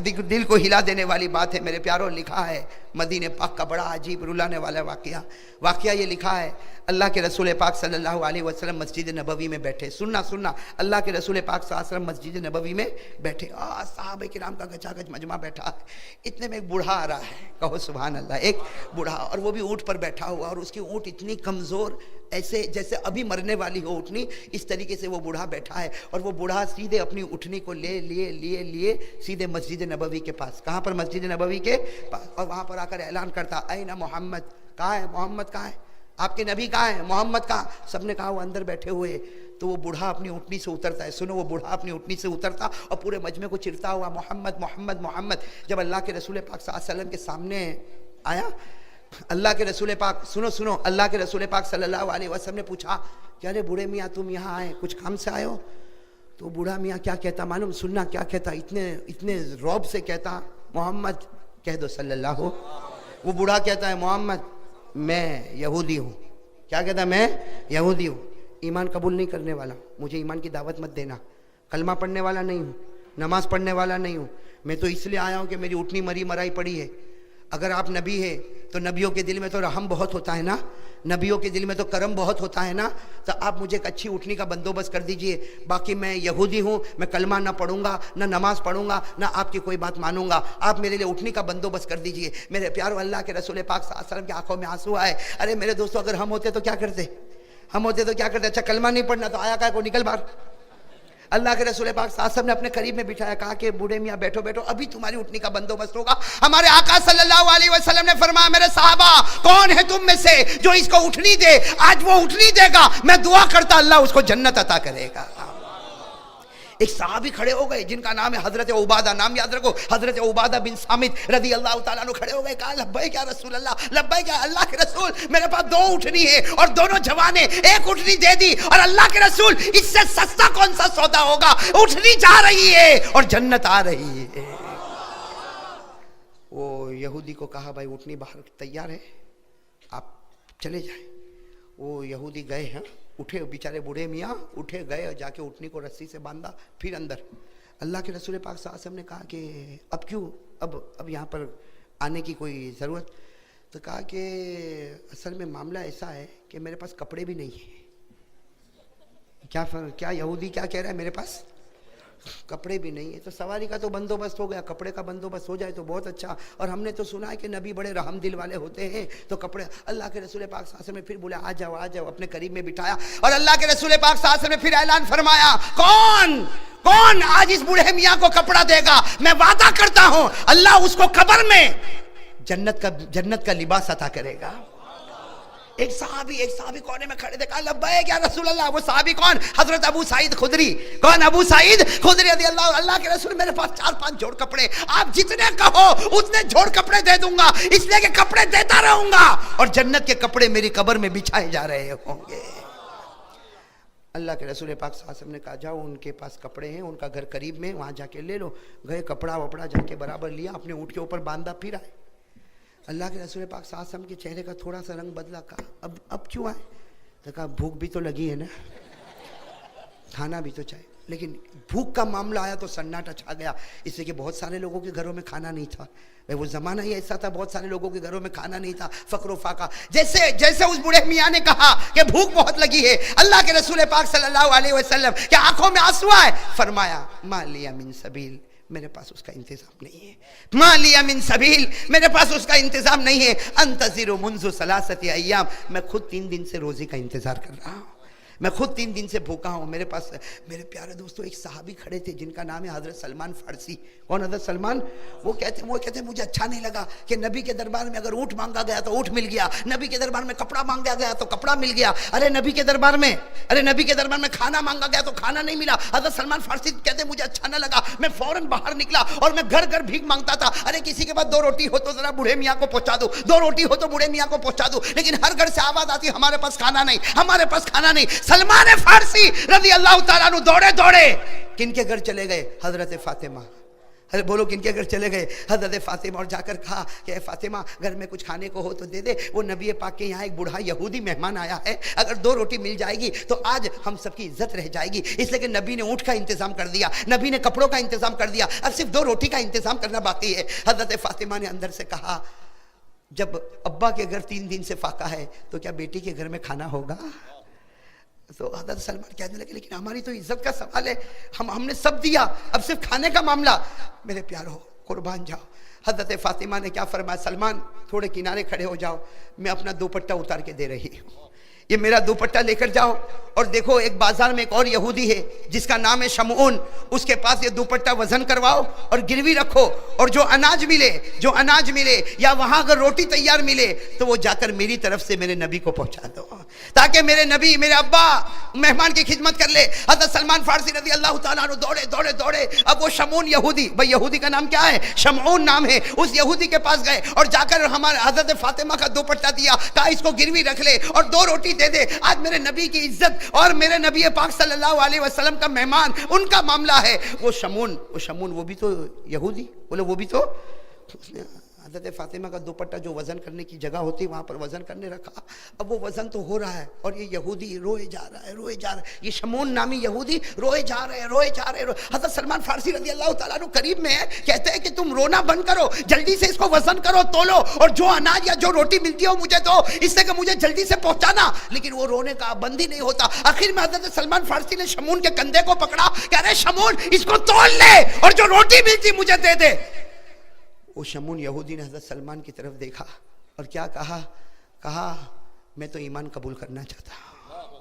دل کو ہلا دینے والی بات ہے میرے پیاروں. لکھا ہے مدینہ پاک کا بڑا عجیب رلانے والا واقعہ یہ لکھا ہے. اللہ کے رسول پاک صلی اللہ علیہ وسلم مسجد نبوی میں بیٹھے. سننا اللہ کے رسول پاک صلی اللہ علیہ وسلم مسجد نبوی میں بیٹھے. صحابہ کرام کا گچا گچ مجمع بیٹھا ہے. اتنے میں ایک بوڑھا آ رہا ہے, کہو سبحان اللہ, ایک بوڑھا, اور وہ بھی اونٹ پر بیٹھا ہوا, اور اس کی اونٹ اتنی کمزور, ایسے جیسے ابھی مرنے والی ہو اٹھنی, اس طریقے سے وہ بوڑھا بیٹھا ہے. اور وہ بوڑھا سیدھے اپنی اٹھنی کو لیے سیدھے مسجد نبوی کے پاس. کہاں پر؟ مسجد نبوی کے پاس. اور وہاں پر آ کر اعلان کرتا, اینا محمد, کہاں ہے محمد, کہاں ہے آپ کے نبی, کہاں ہے محمد, کہاں؟ سب نے کہا وہ اندر بیٹھے ہوئے. تو وہ بوڑھا اپنی اونٹنی سے اترتا ہے. سنو, وہ بوڑھا اپنی اونٹنی سے اترتا اور پورے مجمع کو چرتا ہوا, محمد محمد محمد. جب اللہ کے رسول پاک صلی اللہ علیہ وسلم کے سامنے آیا, اللہ کے رسول پاک, سنو, اللہ کے رسول پاک صلی اللہ علیہ وسلم نے پوچھا کہ ارے بوڑھے میاں تم یہاں آئے, کچھ کام سے آئے ہو؟ تو بوڑھا میاں کیا کہتا معلوم؟ سننا کیا کہتا, اتنے رعب سے کہتا, محمد کہہ دو صلی اللہ ہو. وہ بوڑھا کہتا ہے, محمد میں یہودی ہوں. کیا کہتا ہے؟ میں یہودی ہوں, ایمان قبول نہیں کرنے والا, مجھے ایمان کی دعوت مت دینا, کلمہ پڑھنے والا نہیں ہوں, نماز پڑھنے والا نہیں ہوں, میں تو اس لیے آیا ہوں کہ میری اٹھنی مرائی پڑی ہے. اگر آپ نبی ہے تو نبیوں کے دل میں تو رحم بہت ہوتا ہے نا, نبیوں کے دل میں تو کرم بہت ہوتا ہے نا, تو آپ مجھے ایک اچھی اٹھنی کا بندوبست کر دیجئے. باقی میں یہودی ہوں, میں کلمہ نہ پڑھوں گا, نہ نماز پڑھوں گا, نہ آپ کی کوئی بات مانوں گا, آپ میرے لیے اٹھنی کا بندوبست کر دیجئے. میرے پیارو, اللہ کے رسول پاک صلی اللہ علیہ وسلم کی آنکھوں میں آنسو آئے. ارے میرے دوستو, اگر ہم ہوتے تو کیا کرتے؟ اچھا کلمہ نہیں پڑھنا تو آیا کہا کو نکل باہر. اللہ کے رسول پاک صلی اللہ علیہ وسلم نے اپنے قریب میں بٹھایا, کہا کہ بوڑھے میاں بیٹھو, ابھی تمہاری اٹھنی کا بندوبست ہوگا. ہمارے آقا صلی اللہ علیہ وسلم نے فرمایا, میرے صحابہ کون ہے تم میں سے جو اس کو اٹھنی دے؟ آج وہ اٹھنی دے گا, میں دعا کرتا اللہ اس کو جنت عطا کرے گا. ایک صحابی کھڑے ہو گئے جن کا نام ہے حضرت عبادہ, نام یاد رکھو, حضرت عبادہ بن صامت رضی اللہ تعالیٰ عنہ کھڑے ہو گئے. کہا لبیک یا رسول اللہ, لبیک یا اللہ کے رسول, میرے پاس 2 اٹھنی ہے اور دونوں جوانے, ایک اٹھنی دے دی. اور اللہ کے رسول, اس سے سستا کون سا سودا ہوگا؟ اٹھنی جا رہی ہے اور جنت آ رہی ہے. وہ یہودی کو کہا بھائی اٹھنی باہر تیار ہے, آپ چلے جائیں. وہ یہودی گئے ہیں, اٹھے, بیچارے بوڑھے میاں اٹھے, گئے اور جا کے اٹھنی کو رسی سے باندھا, پھر اندر. اللہ کے رسول پاک صلی اللہ علیہ وسلم نے کہا کہ اب کیوں, اب یہاں پر آنے کی کوئی ضرورت؟ تو کہا کہ اصل میں معاملہ ایسا ہے کہ میرے پاس کپڑے بھی نہیں ہیں. کیا یہودی کیا کہہ رہا ہے؟ میرے پاس کپڑے بھی نہیں ہے. تو سواری کا تو بندوبست ہو گیا, کپڑے کا بندوبست ہو جائے تو بہت اچھا. اور ہم نے تو سنا ہے کہ نبی بڑے رحم دل والے ہوتے ہیں, تو کپڑے. اللہ کے رسول پاک صلی اللہ علیہ وسلم نے پھر بولا آ جاؤ, اپنے قریب میں بٹھایا. اور اللہ کے رسول پاک صلی اللہ علیہ وسلم نے پھر اعلان فرمایا, کون آج اس بوڑھے میاں کو کپڑا دے گا؟ میں وعدہ کرتا ہوں اللہ اس کو قبر میں جنت کا لباس عطا کرے گا. ایک صحابی کونے میں کھڑے تھے, کہا لبیک یا رسول اللہ. وہ صحابی کون؟ حضرت ابو سعید خدری. کون؟ ابو سعید خدری رضی اللہ کے رسول, میرے پاس 4-5 جوڑ کپڑے, آپ جتنے کہو اتنے جوڑ کپڑے دے دوں گا, اس لیے کہ کپڑے دیتا رہوں گا اور جنت کے کپڑے میری قبر میں بچھائے جا رہے ہوں گے. اللہ کے رسول پاک صلی اللہ علیہ وسلم نے کہا جاؤ, ان کے پاس کپڑے ہیں, ان کا گھر قریب میں, وہاں جا کے لے لو. گئے, کپڑا وپڑا جا کے برابر لیا, اپنے اونٹ کے اوپر باندھا, پھر آئے. اللہ کے رسول پاک صلی اللہ علیہ وسلم کے چہرے کا تھوڑا سا رنگ بدلا. کہا اب کیوں آئے؟ تو کہا بھوک بھی تو لگی ہے نا, کھانا بھی تو چاہیے. لیکن بھوک کا معاملہ آیا تو سناٹا چھا گیا, اس لیے کہ بہت سارے لوگوں کے گھروں میں کھانا نہیں تھا. وہ زمانہ ہی ایسا تھا, بہت سارے لوگوں کے گھروں میں کھانا نہیں تھا, فقر و فاقہ. جیسے اس بوڑھے میاں نے کہا کہ بھوک بہت لگی ہے, اللہ کے رسول پاک صلی اللہ علیہ وسلم کے آنکھوں میں آنسو آئے. فرمایا ما لی من سبیل, میرے پاس اس کا انتظام نہیں ہے. ما لی من سبیل, میرے پاس اس کا انتظام نہیں ہے. انتظر منذ 3 ایام, میں خود 3 دن سے روزی کا انتظار کر رہا ہوں, میں خود 3 دن سے بھوکا ہوں. میرے پاس, میرے پیارے دوستو, ایک صحابی کھڑے تھے جن کا نام ہے حضرت سلمان فارسی. کون حضرت سلمان؟ وہ کہتے مجھے اچھا نہیں لگا کہ نبی کے دربار میں اگر اونٹ مانگا گیا تو اونٹ مل گیا, نبی کے دربار میں کپڑا مانگا گیا تو کپڑا مل گیا, نبی کے دربار میں کھانا مانگا گیا تو کھانا نہیں ملا. حضرت سلمان فارسی کہتے مجھے اچھا نہ لگا, میں فوراً باہر نکلا اور میں گھر گھر بھیک مانگتا تھا. کسی کے پاس 2 روٹی ہو تو ذرا بوڑھے میاں کو پہنچا دو, 2 روٹی ہو تو بوڑھے میاں کو پہنچا دو. لیکن ہر گھر سے آواز آتی ہمارے پاس کھانا نہیں, ہمارے پاس کھانا نہیں. سلمان فارسی رضی اللہ تعالیٰ عنہ دوڑے کن کے گھر چلے گئے؟ حضرت ارے بولو کن کے گھر چلے گئے؟ حضرت فاطمہ، اور جا کر کہا کہ اے فاطمہ گھر میں کچھ کھانے کو ہو تو دے دے، وہ نبی پاک کے یہاں ایک بوڑھا یہودی مہمان آیا ہے، اگر 2 روٹی مل جائے گی تو آج ہم سب کی عزت رہ جائے گی۔ اس لیے کہ نبی نے اونٹ کا انتظام کر دیا، نبی نے کپڑوں کا انتظام کر دیا، اب صرف 2 روٹی کا انتظام کرنا باقی ہے۔ حضرت فاطمہ نے اندر سے کہا جب ابا کے گھر 3 دن سے فاقہ ہے تو کیا بیٹی کے گھر میں کھانا ہوگا؟ تو حضرت سلمان کہنے لگے لیکن ہماری تو عزت کا سوال ہے، ہم نے سب دیا، اب صرف کھانے کا معاملہ۔ میرے پیارو قربان جاؤ، حضرت فاطمہ نے کیا فرمایا؟ سلمان تھوڑے کنارے کھڑے ہو جاؤ، میں اپنا دوپٹہ اتار کے دے رہی ہوں، یہ میرا دوپٹہ لے کر جاؤ۔ اور دیکھو ایک بازار میں ایک اور یہودی ہے جس کا نام ہے شمعون، اس کے پاس یہ دوپٹہ وزن کرواؤ اور گروی رکھو، اور جو اناج ملے یا وہاں اگر روٹی تیار ملے تو وہ جا کر میری طرف سے میرے نبی کو پہنچا دو، تاکہ میرے نبی میرے ابا مہمان کی خدمت کر لے۔ حضرت سلمان فارسی رضی اللہ تعالیٰ عنہ دوڑے، اب وہ شمعون یہودی، بھائی یہودی کا نام کیا ہے؟ شمعون نام ہے، اس یہودی کے پاس گئے اور جا کر ہمارے حضرت فاطمہ کا دوپٹہ دیا، کہا اس کو گروی رکھ لے اور 2 روٹی دے دے، آج میرے نبی کی عزت اور میرے نبی پاک صلی اللہ علیہ وسلم کا مہمان، ان کا معاملہ ہے۔ وہ شمعون وہ بھی تو یہودی، بولے وہ بھی تو، اس نے حضرت فاطمہ کا دوپٹہ جو وزن کرنے کی جگہ ہوتی وہاں پر وزن کرنے رکھا۔ اب وہ وزن تو ہو رہا ہے اور یہ یہودی روئے جا رہا ہے، یہ شمعون نامی یہودی روئے جا رہے۔ حضرت سلمان فارسی رضی اللہ تعالیٰ عنہ قریب میں ہے، کہتے ہیں کہ تم رونا بند کرو، جلدی سے اس کو وزن کرو، تولو، اور جو اناج یا جو روٹی ملتی ہو مجھے دو، اس سے کہ مجھے جلدی سے پہنچانا۔ لیکن وہ رونے کا بند ہی نہیں ہوتا۔ آخر میں حضرت سلمان فارسی نے شمعون کے کندھے کو پکڑا، کہہ رہے شمعون اس کو تول لے اور جو روٹی ملتی مجھے دے دے۔ وہ شمعون یہودی نے حضرت سلمان کی طرف دیکھا اور کیا کہا میں تو ایمان قبول کرنا چاہتا ہوں،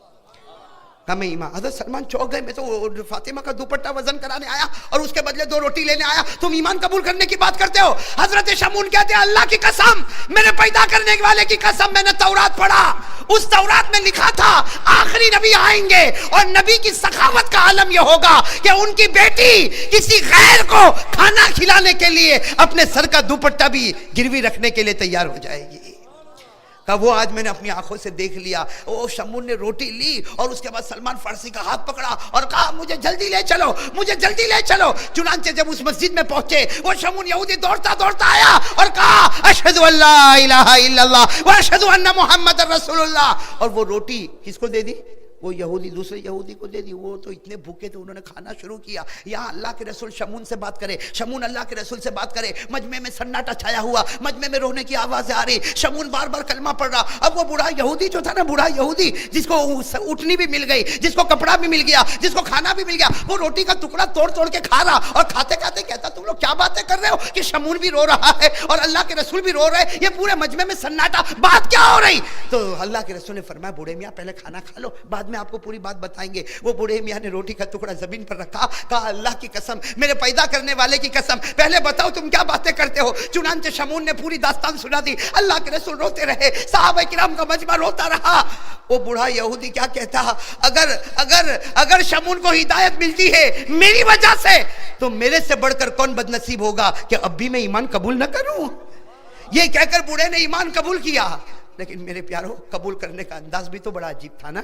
کہا میں ایمان۔ حضرت سلمان چوک گئے، میں تو فاطمہ کا دوپٹہ وزن کرانے آیا اور اس کے بدلے 2 روٹی لینے آیا، تم ایمان قبول کرنے کی بات کرتے ہو؟ حضرت شمعون کہتے ہیں اللہ کی قسم، میرے پیدا کرنے والے کی قسم، میں نے تورات پڑھا، اس تورات میں لکھا تھا آخری نبی آئیں گے اور نبی کی سخاوت کا عالم یہ ہوگا کہ ان کی بیٹی کسی غیر کو کھانا کھلانے کے لیے اپنے سر کا دوپٹہ بھی گروی رکھنے کے لیے تیار ہو جائے گی۔ کہا وہ آج میں نے اپنی آنکھوں سے دیکھ لیا۔ وہ شمعون نے روٹی لی اور اس کے بعد سلمان فارسی کا ہاتھ پکڑا اور کہا مجھے جلدی لے چلو۔ چنانچہ جب اس مسجد میں پہنچے وہ شمعون یہودی دوڑتا آیا اور کہا اشہد ان لا الہ الا اللہ واشہد ان محمد رسول اللہ، اور وہ روٹی کس کو دے دی؟ وہ یہودی دوسرے یہودی کو دے دی۔ وہ تو اتنے بھوکے تھے، انہوں نے کھانا شروع کیا۔ یہاں اللہ کے رسول شمعون سے بات کرے، شمعون اللہ کے رسول سے بات کرے، مجمع میں سناٹا چھایا ہوا، مجمع میں رونے کی آوازیں آ رہی، شمعون بار بار کلمہ پڑھ رہا۔ اب وہ بوڑھا یہودی جو تھا نا، بوڑھا یہودی جس کو اٹھنی بھی مل گئی، جس کو کپڑا بھی مل گیا، جس کو کھانا بھی مل گیا، وہ روٹی کا ٹکڑا توڑ کے کھا رہا اور کھاتے کہتا تم لوگ کیا باتیں کر رہے ہو کہ شمعون بھی رو رہا ہے اور اللہ کے رسول بھی رو رہے، یہ پورے مجمع میں سناٹا، بات کیا ہو رہی؟ تو اللہ کے رسول نے فرمایا بوڑھے میاں پہلے کھانا کھا لو، بعد میں آپ کو پوری بات بتائیں گے۔ وہ بوڑھے میاں نے روٹی کا ٹکڑا زمین پر رکھا، کہا اللہ کی قسم، میرے پیدا کرنے والے کی قسم، پہلے بتاؤ تم کیا باتیں کرتے ہو؟ چنانچہ شمعون نے پوری داستان سنا دی۔ اللہ کے رسول روتے رہے، صحابہ کرام کا مجمع روتا رہا۔ وہ بوڑھا یہودی کیا کہتا، اگر شمعون کو ہدایت ملتی ہے میری وجہ سے تو میرے سے بڑھ کر کون بدنصیب ہوگا کہ اب بھی میں ایمان قبول نہ کروں؟ یہ کہہ کر بوڑھے نے ایمان قبول کیا۔ لیکن میرے پیارو قبول کرنے کا انداز بھی تو بڑا عجیب تھا نا،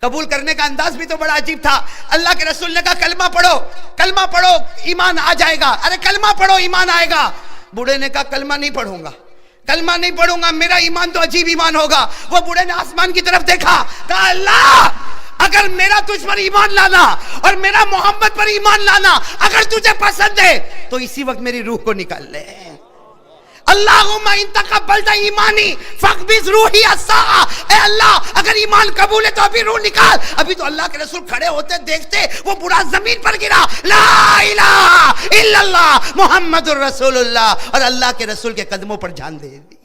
قبول کرنے کا انداز بھی تو بڑا عجیب تھا۔ اللہ کے رسول نے کہا کلمہ پڑھو ایمان آ جائے گا۔ ارے کلمہ پڑھو ایمان آئے گا۔ بوڑھے نے کہا کلمہ نہیں پڑھوں گا، میرا ایمان تو عجیب ایمان ہوگا۔ وہ بوڑھے نے آسمان کی طرف دیکھا، کہا اللہ اگر میرا تجھ پر ایمان لانا اور میرا محمد پر ایمان لانا اگر تجھے پسند ہے تو اسی وقت میری روح کو نکال لے۔ اللہم ان تقبلت ایمانی فاقبض روحی الساعہ، اے اللہ اگر ایمان قبول ہے تو ابھی روح نکال۔ ابھی تو اللہ کے رسول کھڑے ہوتے دیکھتے وہ بوڑھا زمین پر گرا، لا الہ الا اللہ محمد الرسول اللہ، اور اللہ کے رسول کے قدموں پر جان دے دی۔